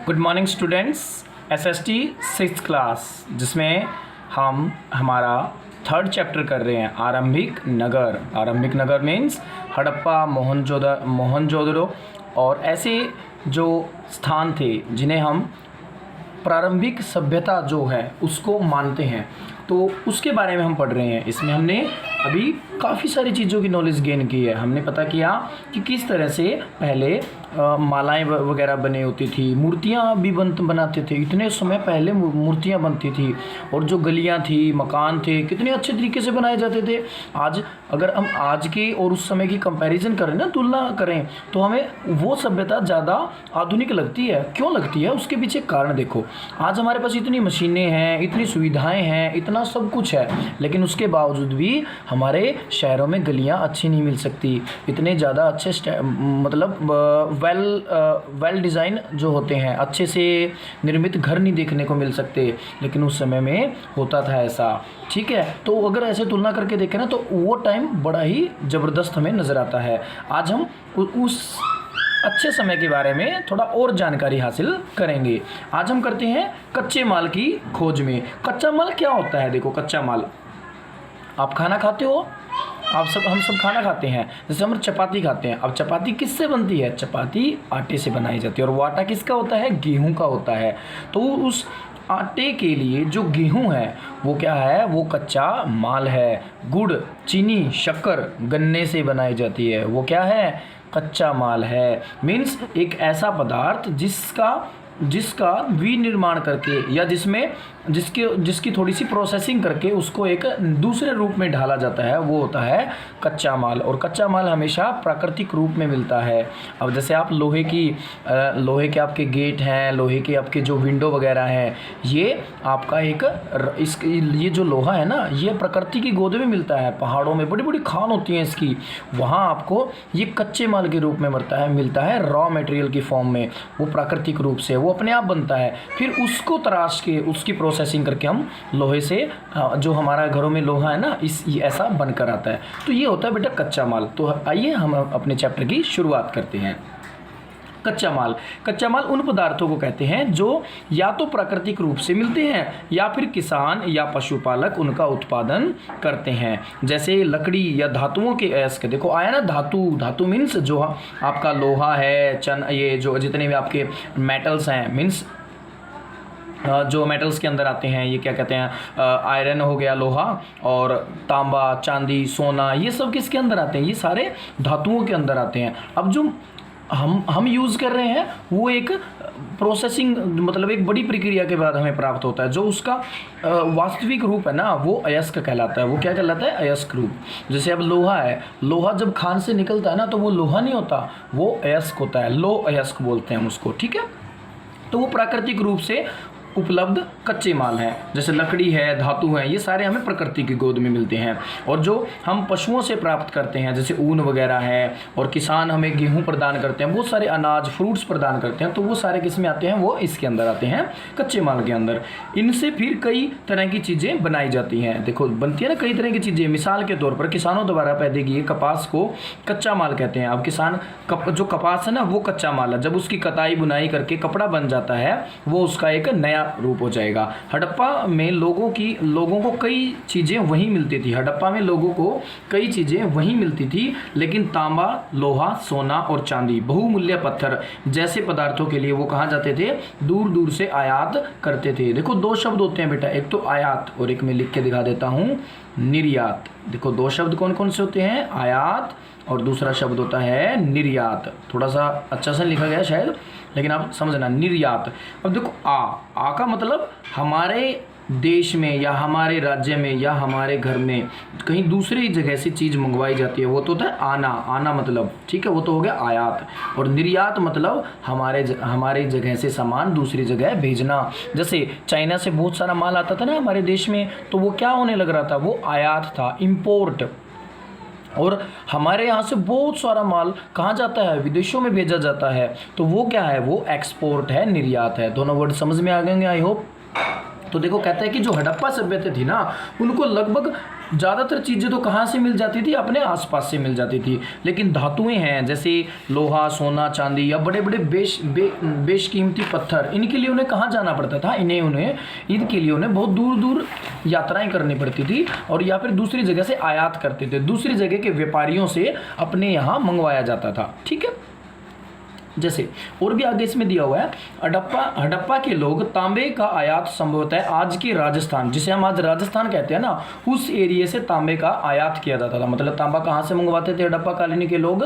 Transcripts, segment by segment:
Good morning students. SST 6th class जिसमें हम हमारा थर्ड चैप्टर कर रहे हैं आरंभिक नगर। आरंभिक नगर मीन्स हड़प्पा, मोहनजोदड़ो और ऐसे जो स्थान थे जिन्हें हम प्रारंभिक सभ्यता जो है उसको मानते हैं, तो उसके बारे में हम पढ़ रहे हैं। इसमें हमने अभी काफ़ी सारी चीज़ों की नॉलेज गेन की है। हमने पता किया कि किस तरह से पहले मालाएं वगैरह बनी होती थी, मूर्तियाँ भी बनाते थे। इतने समय पहले मूर्तियाँ बनती थी और जो गलियाँ थी, मकान थे, कितने अच्छे तरीके से बनाए जाते थे। आज अगर हम आज के और उस समय की कंपैरिजन करें ना, तुलना करें, तो हमें वो सभ्यता ज़्यादा आधुनिक लगती है। क्यों लगती है? उसके पीछे कारण देखो। आज हमारे पास इतनी मशीनें हैं, इतनी सुविधाएं हैं, इतना सब कुछ है, लेकिन उसके बावजूद भी हमारे शहरों में गलियां अच्छी नहीं मिल सकती। इतने ज़्यादा अच्छे मतलब वेल डिज़ाइन जो होते हैं, अच्छे से निर्मित घर नहीं देखने को मिल सकते, लेकिन उस समय में होता था ऐसा। ठीक है, तो अगर ऐसे तुलना करके देखें ना, तो वो टाइम बड़ा ही ज़बरदस्त हमें नज़र आता है। आज हम उस अच्छे समय के बारे में थोड़ा और जानकारी हासिल करेंगे। आज हम करते हैं कच्चे माल की खोज में। कच्चा माल क्या होता है? देखो, कच्चा माल, आप खाना खाते हो, हम सब खाना खाते हैं। जैसे हम चपाती खाते हैं। अब चपाती किससे बनती है? चपाती आटे से बनाई जाती है, और वो आटा किसका होता है? गेहूं का होता है। तो उस आटे के लिए जो गेहूं है वो क्या है? वो कच्चा माल है। गुड़, चीनी, शक्कर गन्ने से बनाई जाती है, वो क्या है? कच्चा माल है। मीन्स एक ऐसा पदार्थ जिसका विनिर्माण करके या जिसकी थोड़ी सी प्रोसेसिंग करके उसको एक दूसरे रूप में ढाला जाता है, वो होता है कच्चा माल। और कच्चा माल हमेशा प्राकृतिक रूप में मिलता है। अब जैसे आप लोहे के आपके गेट हैं, लोहे के आपके जो विंडो वगैरह हैं, ये आपका ये जो लोहा है ना, ये प्रकृति की गोद में मिलता है। पहाड़ों में बड़ी बड़ी खान होती हैं इसकी, वहाँ आपको ये कच्चे माल के रूप में मिलता है रॉ मटेरियल की फॉर्म में। वो प्राकृतिक रूप से वो अपने आप बनता है। फिर उसको तराश के उसकी प्रोसेसिंग करके हम लोहे से, जो हमारा घरों में लोहा है ना, ऐसा बनकर आता है। तो ये होता है बेटा कच्चा माल। तो आइए हम अपने चैप्टर की शुरुआत करते हैं। कच्चा माल उन पदार्थों को कहते हैं जो या तो प्राकृतिक रूप से मिलते हैं या फिर किसान या पशुपालक उनका उत्पादन करते हैं। जैसे लकड़ी या धातुओं के अयस्क, देखो आया ना, धातु मीन्स जो आपका लोहा है, ये जो जितने भी आपके मेटल्स हैं, मीन्स जो मेटल्स के अंदर आते हैं, ये क्या कहते हैं? आयरन हो गया, लोहा, और तांबा, चांदी, सोना, ये सब किसके अंदर आते हैं? ये सारे धातुओं के अंदर आते हैं। अब जो हम यूज़ कर रहे हैं वो एक प्रोसेसिंग, मतलब एक बड़ी प्रक्रिया के बाद हमें प्राप्त होता है। जो उसका वास्तविक रूप है ना, वो अयस्क कहलाता है। वो क्या कहलाता है? अयस्क रूप। जैसे अब लोहा है, लोहा जब खान से निकलता है ना, तो वो लोहा नहीं होता, वो अयस्क होता है। लो अयस्क बोलते हैं हम उसको। ठीक है, तो वो प्राकृतिक रूप से उपलब्ध कच्चे माल हैं। जैसे लकड़ी है, धातु है, ये सारे हमें प्रकृति की गोद में मिलते हैं। और जो हम पशुओं से प्राप्त करते हैं, जैसे ऊन वगैरह है, और किसान हमें गेहूं प्रदान करते हैं, बहुत सारे अनाज, फ्रूट्स प्रदान करते हैं, तो वो सारे किस में आते हैं? वो इसके अंदर आते हैं, कच्चे माल के अंदर। इनसे फिर कई तरह की चीज़ें बनाई जाती हैं। देखो, बनती है ना कई तरह की चीज़ें। मिसाल के तौर पर किसानों द्वारा पैदा किए कपास को कच्चा माल कहते हैं। अब जो कपास है ना, वो कच्चा माल है। जब उसकी कताई बुनाई करके कपड़ा बन जाता है, वो उसका एक नया रूप हो जाएगा। हड़प्पा में लोगों को कई चीज़ें वहीं मिलती थी। हड़प्पा में लोगों को कई चीज़ें वहीं मिलती थी, लेकिन तांबा, लोहा, सोना और चांदी, बहुमूल्य पत्थर जैसे पदार्थों के लिए वो कहाँ जाते थे? दूर दूर से आयात करते थे। देखो, दो शब्द होते हैं बेटा, एक तो आयात और एक मैं लिख के दिखा देता हूँ, निर्यात। देखो, दो शब्द कौन कौन से होते हैं? आयात, और दूसरा शब्द होता है निर्यात। थोड़ा सा अच्छा सा लिखा गया शायद, लेकिन आप समझना, निर्यात। अब देखो, आ का मतलब हमारे देश में या हमारे राज्य में या हमारे घर में कहीं दूसरी जगह से चीज़ मंगवाई जाती है, वो तो होता है आना मतलब। ठीक है, वो तो हो गया आयात। और निर्यात मतलब हमारे जगह से सामान दूसरी जगह भेजना। जैसे चाइना से बहुत सारा माल आता था ना हमारे देश में, तो वो क्या होने लग रहा था? वो आयात था, इम्पोर्ट। और हमारे यहाँ से बहुत सारा माल कहाँ जाता है? विदेशों में भेजा जाता है, तो वो क्या है? वो एक्सपोर्ट है, निर्यात है। दोनों वर्ड समझ में आ गए, आई होप। तो देखो कहता है कि जो हड़प्पा सभ्यता थी ना, उनको लगभग ज़्यादातर चीज़ें तो कहाँ से मिल जाती थी, अपने आसपास से मिल जाती थी। लेकिन धातुएं हैं जैसे लोहा, सोना, चांदी या बड़े बड़े बेशकीमती पत्थर, इनके लिए उन्हें कहाँ जाना पड़ता था, इनके लिए उन्हें बहुत दूर दूर यात्राएं करनी पड़ती थी, और या फिर दूसरी जगह से आयात करते थे, दूसरी जगह के व्यापारियों से अपने यहाँ मंगवाया जाता था। ठीक है, जैसे और भी आगे इसमें दिया हुआ है, हड़प्पा के लोग तांबे का आयात संभवतः आज के राजस्थान, जिसे हम आज राजस्थान कहते हैं ना, उस एरिया से तांबे का आयात किया जाता था। मतलब तांबा कहाँ से मंगवाते थे हड़प्पा कालीन के लोग,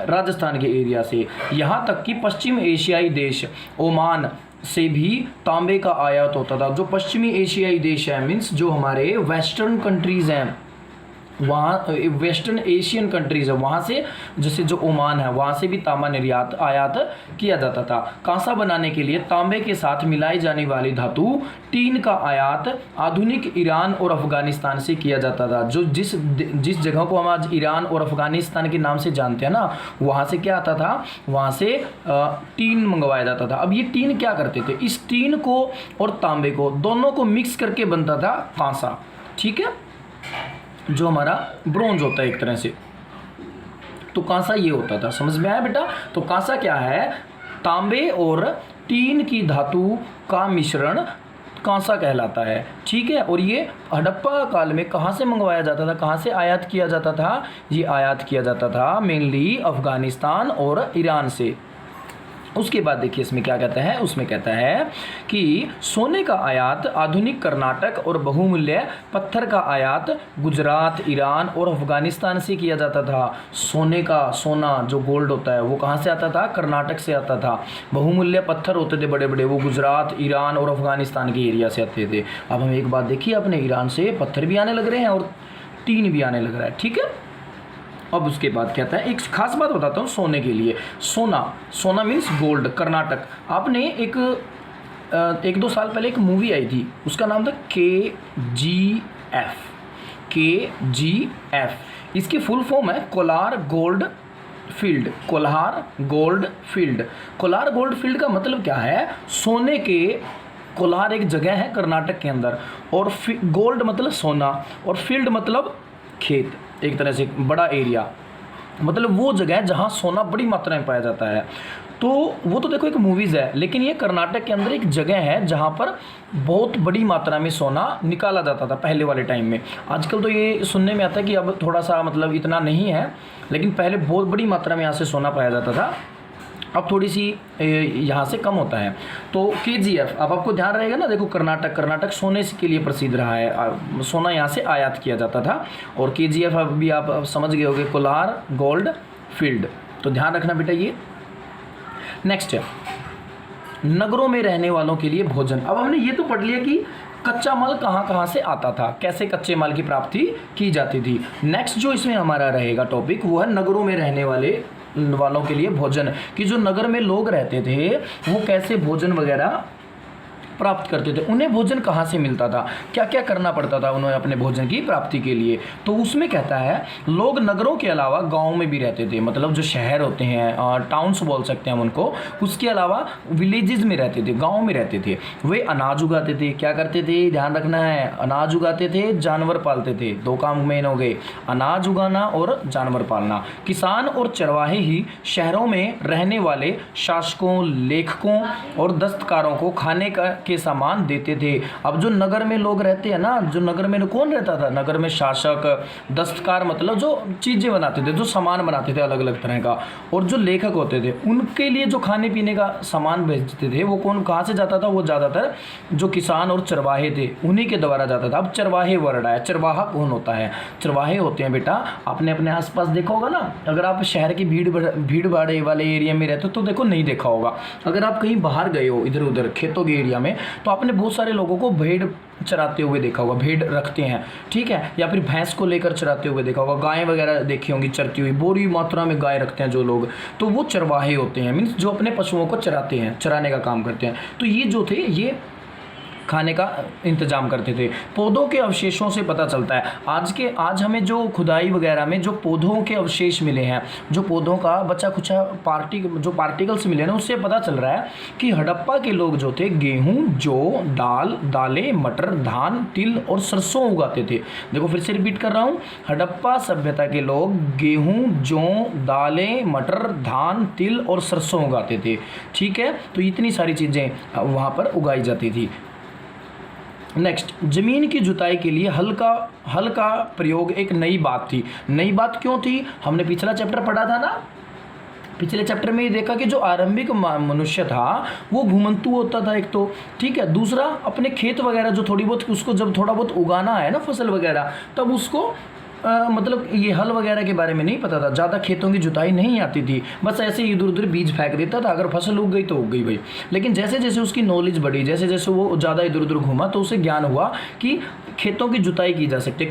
राजस्थान के एरिया से। यहाँ तक कि पश्चिम एशियाई देश ओमान से भी तांबे का आयात होता था। जो पश्चिमी एशियाई देश है, मीन्स जो हमारे वेस्टर्न कंट्रीज़ हैं, वहाँ वेस्टर्न एशियन कंट्रीज़ है, वहाँ से जैसे जो ओमान है, वहाँ से भी तांबा निर्यात आयात किया जाता था। कांसा बनाने के लिए तांबे के साथ मिलाई जाने वाली धातु टीन का आयात आधुनिक ईरान और अफगानिस्तान से किया जाता था। जो जिस जगह को हम आज ईरान और अफगानिस्तान के नाम से जानते हैं ना, वहाँ से क्या आता था, वहाँ से टीन मंगवाया जाता था। अब ये टीन क्या करते थे, इस टीन को और तांबे को दोनों को मिक्स करके बनता था कांसा। ठीक है, जो हमारा ब्रोंज होता है एक तरह से, तो कांसा ये होता था। समझ में आया बेटा? तो कांसा क्या है, तांबे और टीन की धातु का मिश्रण कांसा कहलाता है। ठीक है, और ये हड़प्पा काल में कहाँ से मंगवाया जाता था, कहाँ से आयात किया जाता था, ये आयात किया जाता था मेनली अफगानिस्तान और ईरान से। उसके बाद देखिए इसमें क्या कहता है, उसमें कहता है कि सोने का आयात आधुनिक कर्नाटक और बहुमूल्य पत्थर का आयात गुजरात, ईरान और अफगानिस्तान से किया जाता था। सोना जो गोल्ड होता है वो कहाँ से आता था, कर्नाटक से आता था। बहुमूल्य पत्थर होते थे बड़े बड़े, वो गुजरात, ईरान और अफगानिस्तान के एरिया से आते थे। अब हम एक बात देखिए, अपने ईरान से पत्थर भी आने लग रहे हैं और टीन भी आने लग रहा है। ठीक है, अब उसके बाद कहता है, एक खास बात बताता हूँ सोने के लिए। सोना मीन्स गोल्ड, कर्नाटक। आपने एक दो साल पहले एक मूवी आई थी, उसका नाम था KGF। इसकी फुल फॉर्म है Kolar gold field. Kolar gold field का मतलब क्या है, सोने के कोलार एक जगह है कर्नाटक के अंदर, और गोल्ड मतलब सोना, और फील्ड मतलब खेत, एक तरह से बड़ा एरिया, मतलब वो जगह जहाँ सोना बड़ी मात्रा में पाया जाता है। तो वो तो देखो एक मूवीज़ है, लेकिन ये कर्नाटक के अंदर एक जगह है जहाँ पर बहुत बड़ी मात्रा में सोना निकाला जाता था पहले वाले टाइम में। आजकल तो ये सुनने में आता है कि अब थोड़ा सा मतलब इतना नहीं है, लेकिन पहले बहुत बड़ी मात्रा में यहाँ से सोना पाया जाता था। अब थोड़ी सी यहाँ से कम होता है। तो KGF, अब आपको ध्यान रहेगा ना, देखो कर्नाटक सोने के लिए प्रसिद्ध रहा है, सोना यहाँ से आयात किया जाता था। और KGF अभी आप समझ गए होंगे, कोलार गोल्ड फील्ड। तो ध्यान रखना बेटा ये। नेक्स्ट है नगरों में रहने वालों के लिए भोजन। अब हमने ये तो पढ़ लिया कि कच्चा माल कहाँ कहाँ से आता था, कैसे कच्चे माल की प्राप्ति की जाती थी। नेक्स्ट जो इसमें हमारा रहेगा टॉपिक, वो है नगरों में रहने वालों के लिए भोजन, कि जो नगर में लोग रहते थे वो कैसे भोजन वगैरह प्राप्त करते थे, उन्हें भोजन कहाँ से मिलता था, क्या क्या करना पड़ता था उन्हें अपने भोजन की प्राप्ति के लिए। तो उसमें कहता है लोग नगरों के अलावा गाँव में भी रहते थे, मतलब जो शहर होते हैं, टाउन्स बोल सकते हैं हम उनको, उसके अलावा विलेजेस में रहते थे, गाँव में रहते थे। वे अनाज उगाते थे, क्या करते थे, ध्यान रखना है, अनाज उगाते थे, जानवर पालते थे। दो काम मेन हो गए, अनाज उगाना और जानवर पालना। किसान और चरवाहे ही शहरों में रहने वाले शासकों, लेखकों और दस्तकारों को खाने के सामान देते थे। अब जो नगर में लोग रहते हैं ना, जो नगर में कौन रहता था, नगर में शासक, दस्तकार, मतलब जो चीज़ें बनाते थे, जो सामान बनाते थे अलग अलग तरह का, और जो लेखक होते थे उनके लिए जो खाने पीने का सामान भेजते थे, वो कौन कहाँ से जाता था, वो ज़्यादातर जो किसान और चरवाहे थे उन्हीं के द्वारा जाता था। अब चरवाहे वर्ड आया, चरवाहा कौन होता है, चरवाहे होते हैं बेटा, आपने अपने आसपास देखा होगा ना, अगर आप शहर की भीड़ भाड़ वाले एरिया में रहते हो तो देखो नहीं देखा होगा। अगर आप कहीं बाहर गए हो इधर उधर खेतों के एरिया में, तो आपने बहुत सारे लोगों को भेड़ चराते हुए देखा होगा, भेड़ रखते हैं, ठीक है, या फिर भैंस को लेकर चराते हुए देखा होगा, गायें वगैरह देखी होंगी चरती हुई, बड़ी मात्रा में गाय रखते हैं जो लोग, तो वो चरवाहे होते हैं, मीन्स जो अपने पशुओं को चराते हैं, चराने का काम करते हैं। तो ये जो थे ये खाने का इंतजाम करते थे। पौधों के अवशेषों से पता चलता है, आज हमें जो खुदाई वगैरह में जो पौधों के अवशेष मिले हैं, जो पौधों का बचा खुचा जो पार्टिकल्स मिले ना, उससे पता चल रहा है कि हड़प्पा के लोग जो थे गेहूं, जौ, दालें, मटर, धान, तिल और सरसों उगाते थे। देखो फिर से रिपीट कर रहा हूँ, हड़प्पा सभ्यता के लोग गेहूं, जौ, दालें, मटर, धान, तिल और सरसों उगाते थे। ठीक है, तो इतनी सारी चीज़ें वहाँ पर उगाई जाती थी। नेक्स्ट, जमीन की जुताई के लिए हल का प्रयोग एक नई बात थी। नई बात क्यों थी? हमने पिछला चैप्टर पढ़ा था ना, पिछले चैप्टर में ये देखा कि जो आरंभिक मनुष्य था वो घुमंतु होता था एक तो, ठीक है। दूसरा, अपने खेत वगैरह जो थोड़ी बहुत उसको जब थोड़ा बहुत उगाना है ना फसल वगैरह, तब उसको मतलब ये हल वगैरह के बारे में नहीं पता था, ज़्यादा खेतों की जुताई नहीं आती थी, बस ऐसे ही इधर उधर बीज फेंक देता था, अगर फसल उग गई तो उग गई भाई। लेकिन जैसे जैसे उसकी नॉलेज बढ़ी, जैसे जैसे वो ज़्यादा इधर उधर घूमा, तो उसे ज्ञान हुआ कि खेतों की जुताई की जा सकती है,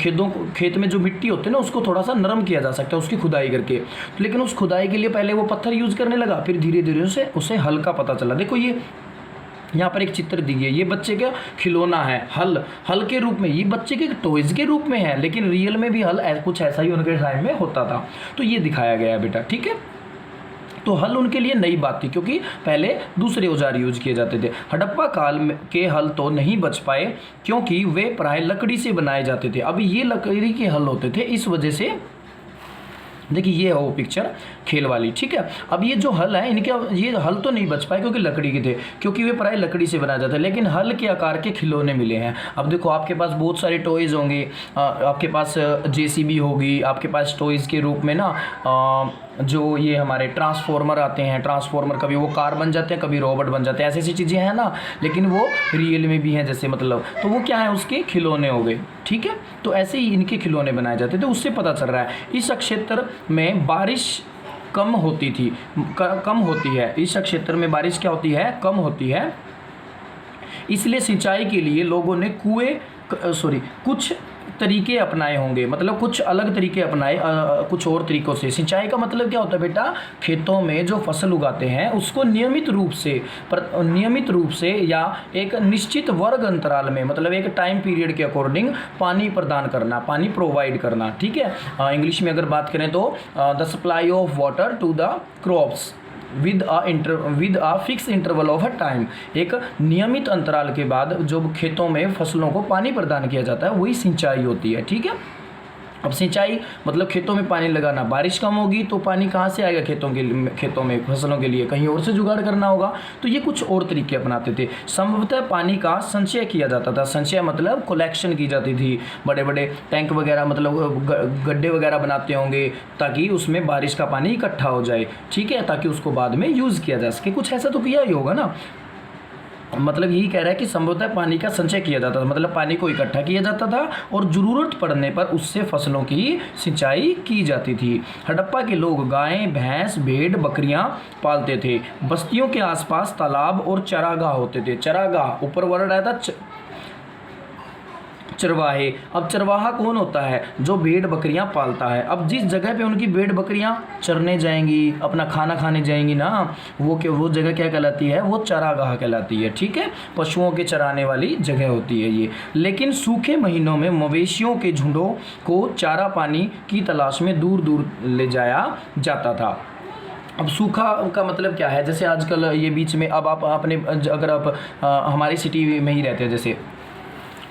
खेत में जो मिट्टी होती है ना उसको थोड़ा सा नरम किया जा सकता है उसकी खुदाई करके। लेकिन उस खुदाई के लिए पहले वो पत्थर यूज़ करने लगा, फिर धीरे धीरे उसे हल का पता चला। देखो ये यहाँ पर एक चित्र दी है, ये बच्चे का खिलौना है, हल के रूप में, ये बच्चे के टॉयज के रूप में है, लेकिन रियल में भी हल कुछ ऐसा ही उनके टाइम में होता था। तो ये दिखाया गया है बेटा, ठीक है। तो हल उनके लिए नई बात थी क्योंकि पहले दूसरे औजार यूज किए जाते थे। हड़प्पा काल के हल तो नहीं बच पाए क्योंकि वे प्राय लकड़ी से बनाए जाते थे। अब ये लकड़ी के हल होते थे, इस वजह से देखिए ये है वो पिक्चर खेल वाली, ठीक है। अब ये जो हल है इनके, ये हल तो नहीं बच पाए क्योंकि लकड़ी के थे, क्योंकि वे प्राय लकड़ी से बनाया जाता है, लेकिन हल के आकार के खिलौने मिले हैं। अब देखो आपके पास बहुत सारे टॉयज़ होंगे, आपके पास जेसीबी होगी, आपके पास टॉयज़ के रूप में ना जो ये हमारे ट्रांसफॉर्मर आते हैं, ट्रांसफॉर्मर कभी वो कार बन जाते हैं, कभी रोबोट बन जाते हैं, ऐसी ऐसी चीज़ें हैं ना, लेकिन वो रियल में भी हैं जैसे, मतलब तो वो क्या है, उसके खिलौने हो गए, ठीक है। तो ऐसे ही इनके खिलौने बनाए जाते थे, उससे पता चल रहा है। इस क्षेत्र में बारिश कम होती है, इस क्षेत्र में बारिश क्या होती है, कम होती है, इसलिए सिंचाई के लिए लोगों ने कुछ तरीके अपनाए होंगे, मतलब कुछ अलग तरीके अपनाए, कुछ और तरीक़ों से। सिंचाई का मतलब क्या होता है बेटा, खेतों में जो फसल उगाते हैं उसको नियमित रूप से या एक निश्चित वर्ग अंतराल में, मतलब एक टाइम पीरियड के अकॉर्डिंग पानी प्रदान करना, पानी प्रोवाइड करना, ठीक है। इंग्लिश में अगर बात करें तो the supply of water to the crops with a fix interval of a time. एक नियमित अंतराल के बाद जो खेतों में फसलों को पानी प्रदान किया जाता है वही सिंचाई होती है, ठीक है। अब सिंचाई मतलब खेतों में पानी लगाना, बारिश कम होगी तो पानी कहाँ से आएगा खेतों में फसलों के लिए, कहीं और से जुगाड़ करना होगा, तो ये कुछ और तरीके अपनाते थे। संभवतः पानी का संचय किया जाता था, संचय मतलब कलेक्शन की जाती थी, बड़े बड़े टैंक वगैरह, मतलब गड्ढे वगैरह बनाते होंगे ताकि उसमें बारिश का पानी इकट्ठा हो जाए, ठीक है, ताकि उसको बाद में यूज़ किया जा सके। कुछ ऐसा तो किया ही होगा ना, मतलब यही कह रहा है कि संभवतः पानी का संचय किया जाता था, मतलब पानी को इकट्ठा किया जाता था और ज़रूरत पड़ने पर उससे फसलों की सिंचाई की जाती थी। हड़प्पा के लोग गायें, भैंस, भेड़, बकरियां पालते थे। बस्तियों के आसपास तालाब और चरागाह होते थे। चरागाह ऊपर वर्ड आया था चरवाहे। अब चरवाहा कौन होता है, जो भेड़ बकरियां पालता है। अब जिस जगह पे उनकी भेड़ बकरियां चरने जाएंगी, अपना खाना खाने जाएंगी ना, वो जगह क्या कहलाती है, वो चरागाह कहलाती है, ठीक है। पशुओं के चराने वाली जगह होती है ये। लेकिन सूखे महीनों में मवेशियों के झुंडों को चारा पानी की तलाश में दूर दूर ले जाया जाता था। अब सूखा का मतलब क्या है, जैसे आजकल ये बीच में, अब आप अगर आप हमारी सिटी में ही रहते हैं, जैसे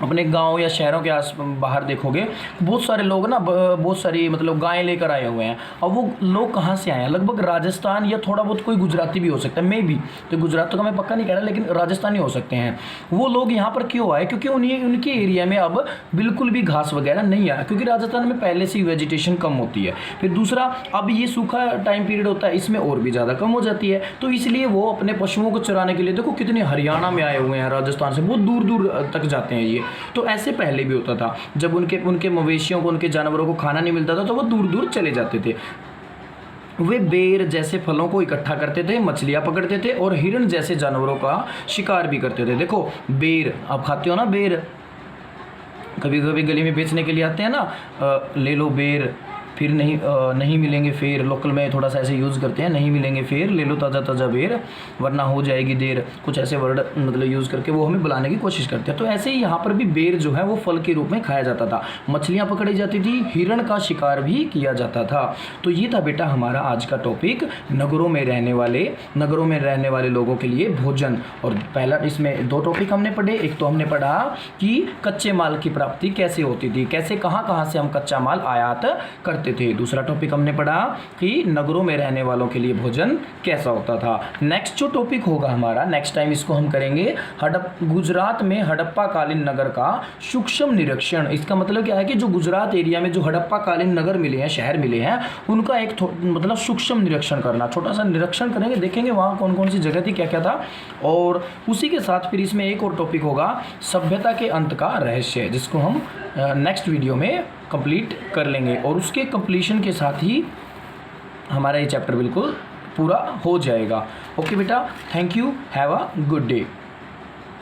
अपने गांव या शहरों के बाहर देखोगे बहुत सारे लोग ना, बहुत सारी मतलब गायें लेकर आए हुए हैं। अब वो लोग कहाँ से आए हैं, लगभग राजस्थान या थोड़ा बहुत कोई गुजराती भी हो सकता है, मे भी, तो गुजरात तो का मैं पक्का नहीं कह रहा, लेकिन राजस्थानी हो सकते हैं। वो लोग यहाँ पर क्यों आए, क्योंकि उनके एरिया में अब बिल्कुल भी घास वगैरह नहीं आया, क्योंकि राजस्थान में पहले से ही वेजिटेशन कम होती है। फिर दूसरा, अब ये सूखा टाइम पीरियड होता है, इसमें और भी ज़्यादा कम हो जाती है, तो इसलिए वो अपने पशुओं को चराने के लिए, देखो कितने हरियाणा में आए हुए हैं, राजस्थान से बहुत दूर दूर तक जाते हैं ये। तो ऐसे पहले भी होता था, जब उनके मवेशियों को, उनके जानवरों को खाना नहीं मिलता था तो वो दूर दूर चले जाते थे। वे बेर जैसे फलों को इकट्ठा करते थे, मछलियाँ पकड़ते थे और हिरण जैसे जानवरों का शिकार भी करते थे। देखो बेर, आप खाते हो ना बेर, कभी कभी गली में बेचने के लिए आते हैं ना, ले लो बेर, फिर नहीं मिलेंगे फिर, लोकल में थोड़ा सा ऐसे यूज़ करते हैं, नहीं मिलेंगे फिर, ले लो ताज़ा ताज़ा बेर वरना हो जाएगी देर, कुछ ऐसे वर्ड मतलब यूज़ करके वो हमें बुलाने की कोशिश करते हैं। तो ऐसे ही यहाँ पर भी बेर जो है वो फल के रूप में खाया जाता था, मछलियाँ पकड़ी जाती थी, हिरण का शिकार भी किया जाता था। तो ये था बेटा हमारा आज का टॉपिक, नगरों में रहने वाले लोगों के लिए भोजन। और पहला इसमें 2 टॉपिक हमने पढ़े, एक तो हमने पढ़ा कि कच्चे माल की प्राप्ति कैसे होती थी, कैसे कहाँ से हम कच्चा माल आयात करते थे। दूसरा टॉपिक हमने पढ़ा कि नगरों में रहने वालों के लिए भोजन कैसा होता था। नेक्स्ट जो टॉपिक होगा हमारा, नेक्स्ट टाइम इसको हम करेंगे गुजरात में हड़प्पा कालीन नगर का सूक्ष्म निरीक्षण। इसका मतलब क्या है कि जो गुजरात एरिया में जो हड़प्पा कालीन नगर मिले हैं, शहर मिले हैं, उनका एक मतलब सूक्ष्म निरीक्षण करना, छोटा सा निरीक्षण करेंगे, देखेंगे वहाँ कौन कौन सी जगह थी, क्या क्या था। और उसी के साथ फिर इसमें एक और टॉपिक होगा सभ्यता के अंत का रहस्य, जिसको हम नेक्स्ट वीडियो में कंप्लीट कर लेंगे। और उसके कंप्लीशन के साथ ही हमारा ये चैप्टर बिल्कुल पूरा हो जाएगा। ओके बेटा, thank you, have a good day.